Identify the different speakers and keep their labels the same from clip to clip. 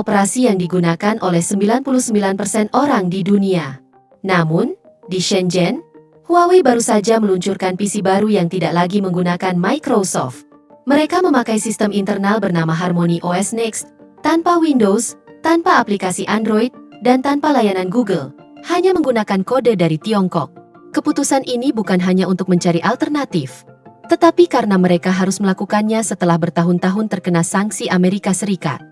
Speaker 1: operasi yang digunakan oleh 99% orang di dunia. Namun, di Shenzhen, Huawei baru saja meluncurkan PC baru yang tidak lagi menggunakan Microsoft. Mereka memakai sistem internal bernama Harmony OS Next, tanpa Windows, tanpa aplikasi Android, dan tanpa layanan Google, hanya menggunakan kode dari Tiongkok. Keputusan ini bukan hanya untuk mencari alternatif, tetapi karena mereka harus melakukannya setelah bertahun-tahun terkena sanksi Amerika Serikat.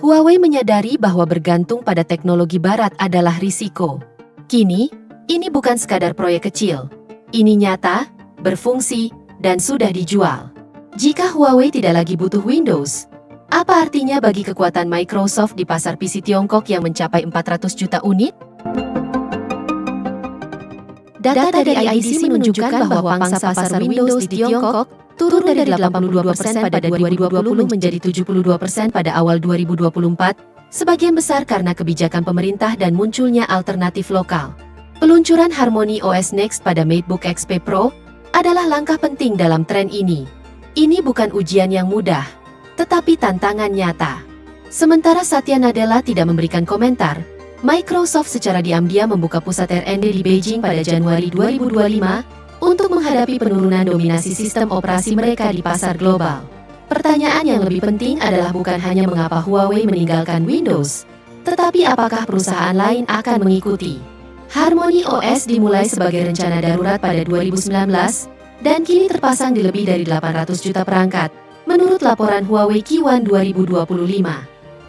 Speaker 1: Huawei menyadari bahwa bergantung pada teknologi barat adalah risiko. Kini, ini bukan sekadar proyek kecil. Ini nyata, berfungsi, dan sudah dijual. Jika Huawei tidak lagi butuh Windows, apa artinya bagi kekuatan Microsoft di pasar PC Tiongkok yang mencapai 400 juta unit? Data dari IDC menunjukkan bahwa pangsa pasar Windows di Tiongkok turun dari 82% pada 2020 menjadi 72% pada awal 2024, sebagian besar karena kebijakan pemerintah dan munculnya alternatif lokal. Peluncuran Harmony OS Next pada MacBook XP Pro adalah langkah penting dalam tren ini. Ini bukan ujian yang mudah, tetapi tantangan nyata. Sementara Satya Nadella tidak memberikan komentar, Microsoft secara diam-diam membuka pusat R&D di Beijing pada Januari 2025 untuk menghadapi penurunan dominasi sistem operasi mereka di pasar global. Pertanyaan yang lebih penting adalah bukan hanya mengapa Huawei meninggalkan Windows, tetapi apakah perusahaan lain akan mengikuti. Harmony OS dimulai sebagai rencana darurat pada 2019, dan kini terpasang di lebih dari 800 juta perangkat, menurut laporan Huawei Q1 2025.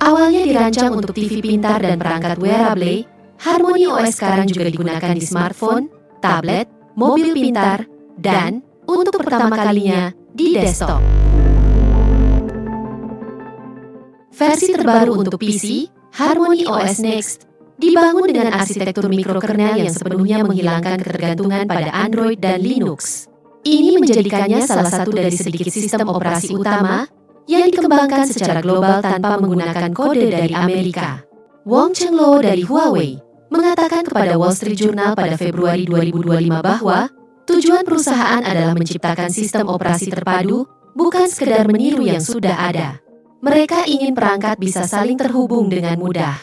Speaker 1: Awalnya dirancang untuk TV pintar dan perangkat wearable, Harmony OS sekarang juga digunakan di smartphone, tablet, mobil pintar, dan, untuk pertama kalinya, di desktop. Versi terbaru untuk PC, Harmony OS Next, dibangun dengan arsitektur mikrokernel yang sepenuhnya menghilangkan ketergantungan pada Android dan Linux. Ini menjadikannya salah satu dari sedikit sistem operasi utama yang dikembangkan secara global tanpa menggunakan kode dari Amerika. Wong Chengluo dari Huawei mengatakan kepada Wall Street Journal pada Februari 2025 bahwa tujuan perusahaan adalah menciptakan sistem operasi terpadu, bukan sekedar meniru yang sudah ada. Mereka ingin perangkat bisa saling terhubung dengan mudah.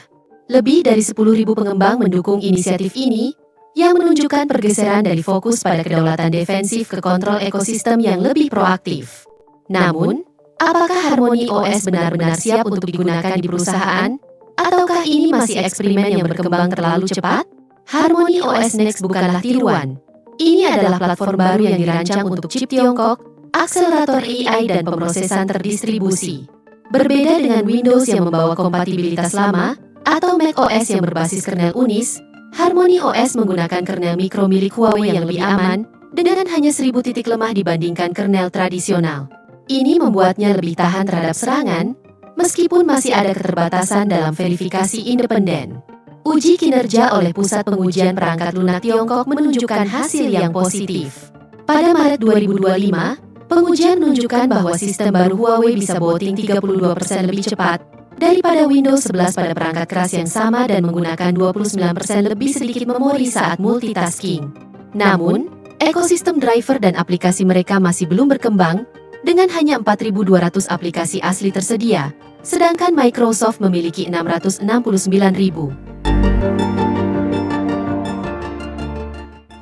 Speaker 1: Lebih dari 10.000 pengembang mendukung inisiatif ini, yang menunjukkan pergeseran dari fokus pada kedaulatan defensif ke kontrol ekosistem yang lebih proaktif. Namun, apakah Harmony OS benar-benar siap untuk digunakan di perusahaan? Ataukah ini masih eksperimen yang berkembang terlalu cepat? Harmony OS Next bukanlah tiruan. Ini adalah platform baru yang dirancang untuk chip Tiongkok, akselerator AI dan pemrosesan terdistribusi. Berbeda dengan Windows yang membawa kompatibilitas lama, atau Mac OS yang berbasis kernel Unis, Harmony OS menggunakan kernel mikro milik Huawei yang lebih aman, dengan hanya 1000 titik lemah dibandingkan kernel tradisional. Ini membuatnya lebih tahan terhadap serangan, meskipun masih ada keterbatasan dalam verifikasi independen. Uji kinerja oleh Pusat Pengujian Perangkat Lunak Tiongkok menunjukkan hasil yang positif. Pada Maret 2025, pengujian menunjukkan bahwa sistem baru Huawei bisa booting 32% lebih cepat daripada Windows 11 pada perangkat keras yang sama dan menggunakan 29% lebih sedikit memori saat multitasking. Namun, ekosistem driver dan aplikasi mereka masih belum berkembang, dengan hanya 4.200 aplikasi asli tersedia, sedangkan Microsoft memiliki 669.000.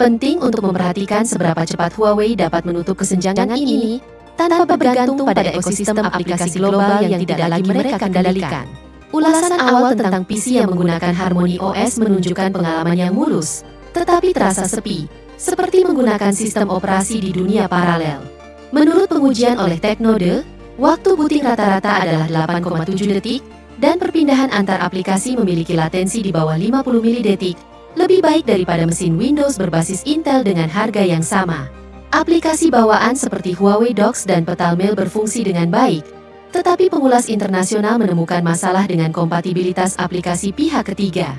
Speaker 1: Penting untuk memperhatikan seberapa cepat Huawei dapat menutup kesenjangan ini, tanpa bergantung pada ekosistem aplikasi global yang tidak lagi mereka kendalikan. Ulasan awal tentang PC yang menggunakan Harmony OS menunjukkan pengalaman yang mulus, tetapi terasa sepi, seperti menggunakan sistem operasi di dunia paralel. Menurut pengujian oleh Teknode, waktu booting rata-rata adalah 8,7 detik, dan perpindahan antar aplikasi memiliki latensi di bawah 50 milidetik, lebih baik daripada mesin Windows berbasis Intel dengan harga yang sama. Aplikasi bawaan seperti Huawei Docs dan Petalmail berfungsi dengan baik, tetapi pengulas internasional menemukan masalah dengan kompatibilitas aplikasi pihak ketiga.